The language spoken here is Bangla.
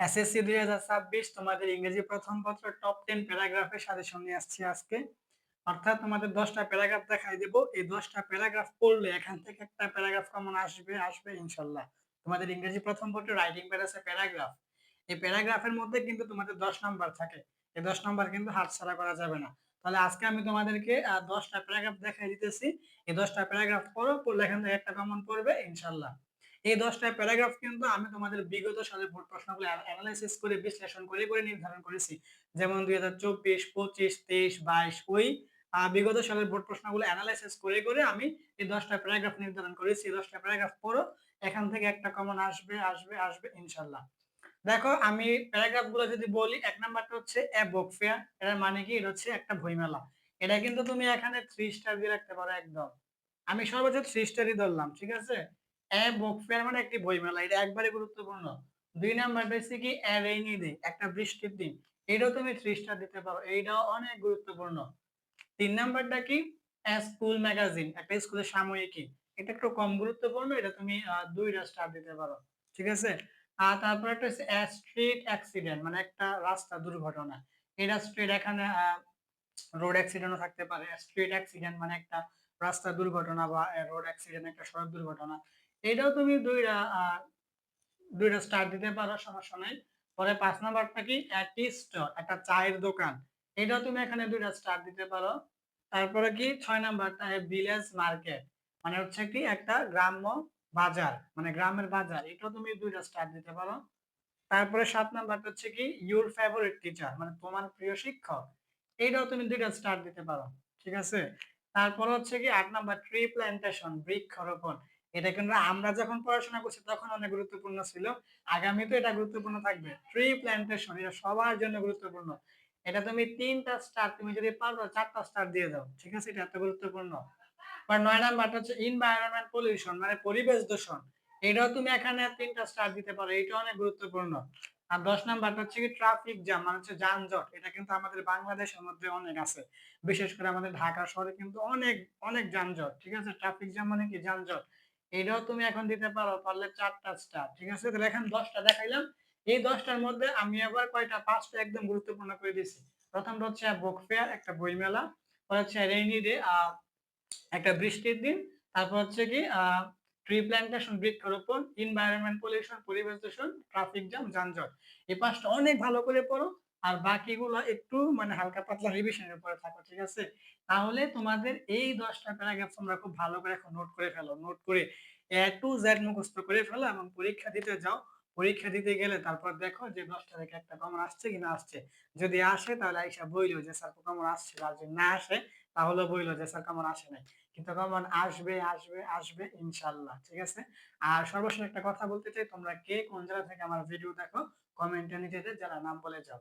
এসএসসি ২০২৬ তোমাদের ইংরেজি প্রথম পত্র টপ 10 প্যারাগ্রাফের সাজেশন নিয়ে আসছি আজকে। অর্থাৎ তোমাদের ১০ টা প্যারাগ্রাফ দেখাই দেব। এই ১০ টা প্যারাগ্রাফ পড়লে এখান থেকে একটা প্যারাগ্রাফ কমন আসবে ইনশাআল্লাহ। তোমাদের ইংরেজি প্রথম পত্রে রাইটিং প্যাড আছে প্যারাগ্রাফ। এই প্যারাগ্রাফের মধ্যে কিন্তু তোমাদের ১০ নাম্বার থাকে। এই ১০ নাম্বার কিন্তু হাতছাড়া করা যাবে না। তাহলে আজকে আমি তোমাদেরকে ১০ টা প্যারাগ্রাফ দেখাই দিতেছি। এই ১০ টা প্যারাগ্রাফ পড়ো, পড়লে এখান থেকে একটা কমন পড়বে ইনশাআল্লাহ। এই ১০ টা প্যারাগ্রাফ কিন্তু আমি তোমাদের বিগত সালের বোর্ড প্রশ্নগুলো এনালাইসিস করে বিশ্লেষণ করে নির্ধারণ করেছি। যেমন ২০২৪, ২৫, ২৩, ২২ ওই বিগত সালের বোর্ড প্রশ্নগুলো এনালাইসিস করে আমি এই ১০ টা প্যারাগ্রাফ নির্ধারণ করেছি। এই ১০ টা প্যারাগ্রাফ পড়ো, এখান থেকে একটা কমন আসবে ইনশাআল্লাহ। দেখো আমি প্যারাগ্রাফ গুলো যদি বলি, ১ নাম্বারটা হচ্ছে এ বুক ফেয়ার। এটার মানে কি? এটা হচ্ছে একটা বইমেলা। এটা কিন্তু তুমি এখানে 3 স্টার দিয়ে রাখতে পারো একদম। আমি সর্বোচ্চ 3 স্টারই ধরলাম। ঠিক আছে? এ বুক ফেয়ার মানে একটি বইমেলা। এটা একবারে গুরুত্বপূর্ণ। ২ নাম্বারটা হচ্ছে কি এ রেইনি ডে, একটা বৃষ্টির দিন। এটাও তুমি ৩ স্টার দিতে পারো। এইটাও অনেক গুরুত্বপূর্ণ। ৩ নাম্বারটা কি? এ স্কুল ম্যাগাজিন, একটা স্কুলের সাময়িকী। এটা একটু কম গুরুত্বপূর্ণ। এটা তুমি ২ টা স্টার দিতে পারো। ঠিক আছে? তারপর একটা হচ্ছে এ স্ট্রিট অ্যাক্সিডেন্ট, মানে একটা রাস্তা দুর্ঘটনা। এটা স্ট্রিট, এখানে রোড অ্যাক্সিডেন্ট ও থাকতে পারে। স্ট্রিট অ্যাক্সিডেন্ট মানে একটা রাস্তা দুর্ঘটনা বা রোড অ্যাক্সিডেন্ট একটা সড়ক দুর্ঘটনা। এটাও তুমি ২ টা স্টার দিতে পারো, সমস্যা নাই। পরে ৫ নাম্বারটা কি? টি স্টল, একটা চায়ের দোকান। এটাও তুমি এখানে ২ টা স্টার দিতে পারো। তারপরে কি ৬ নাম্বারটা ভিলেজ মার্কেট, মানে হচ্ছে কি একটা গ্রাম্য বাজার, মানে গ্রামের বাজার। এটাও তুমি ২ টা স্টার দিতে পারো। তারপরে ৭ নাম্বারটা হচ্ছে কি ইউর ফেভারিট টিচার, মানে তোমার প্রিয় শিক্ষক। এইটাও তুমি ২ টা স্টার দিতে পারো। ঠিক আছে? তারপর হচ্ছে কি ৮ নাম্বার ট্রি প্ল্যান্টেশন, বৃক্ষরোপণ। এটা কিন্তু আমরা যখন পড়াশোনা করছি তখন অনেক গুরুত্বপূর্ণ ছিল। আগামীতেও এটা গুরুত্বপূর্ণ থাকবে। ট্রি প্ল্যান্টেশন এটা সবার জন্য গুরুত্বপূর্ণ। এটা তুমি ৩ টা স্টার, তুমি যদি পারো ৪ টা স্টার দিয়ে দাও। ঠিক আছে? এটা এত গুরুত্বপূর্ণ। বা ৯ নাম্বারটা হচ্ছে এনভায়রনমেন্ট পলিউশন, মানে পরিবেশ দূষণ। এটাও তুমি এখানে ৩ টা স্টার দিতে পারো। এটা অনেক গুরুত্বপূর্ণ। আর ১০ নাম্বারটা হচ্ছে কি ট্রাফিক জ্যাম, মানে হচ্ছে যানজট। এটা কিন্তু আমাদের বাংলাদেশের মধ্যে অনেক আছে। বিশেষ করে আমাদের ঢাকা শহরে কিন্তু অনেক যানজট। ঠিক আছে? ট্রাফিক জ্যাম মানে কি? যানজট। এটাও তুমি এখন দিতে পারো, পারলে ৪ টা স্টার। ঠিক আছে? তাহলে এখন ১০ টা দেখাইলাম। এই ১০ টার মধ্যে আমি আবার কয়টা ৫ টা একদম গুরুত্বপূর্ণ করে দিয়েছি। ১ম টা হচ্ছে বুক ফেয়ার, একটা বইমেলা। পরে হচ্ছে রেইনি ডে, একটা বৃষ্টির দিন। তারপর হচ্ছে কি ট্রি প্ল্যান্টেশন, বৃক্ষরোপণ, এনভায়রনমেন্ট পলিউশন, পরিবেশ দূষণ, ট্রাফিক জ্যাম, যানজট। এই ৫ টা অনেক ভালো করে পড়ো। আর বাকিগুলো একটু মানে হালকা পাতলা রিভিশনের উপরে থাকো। ঠিক আছে? তাহলে তোমাদের এই ১০ টা প্যারাগ্রাফ তোমরা খুব ভালো করে এখন নোট করে ফেলো। নোট করে A to Z মুখস্থ করে ফেলো এবং পরীক্ষা দিতে যাও। পরীক্ষা দিতে গেলে তারপর দেখো যে ১০ টা থেকে একটা কমন আসছে কিনা আসছে। যদি আসে তাহলে আইসা বইলো যে স্যার কমন আসছিল। আর যদি না আসে তাহলে বইলো যে স্যার কমন আসে নাই। কিন্তু কমন আসবে ইনশাআল্লাহ। ঠিক আছে? আর সর্বশেষ একটা কথা বলতে চাই, তোমরা কে কোন জেলা থেকে আমার ভিডিও দেখো কমেন্টে নিচে যে জেলার নাম বলে যাও।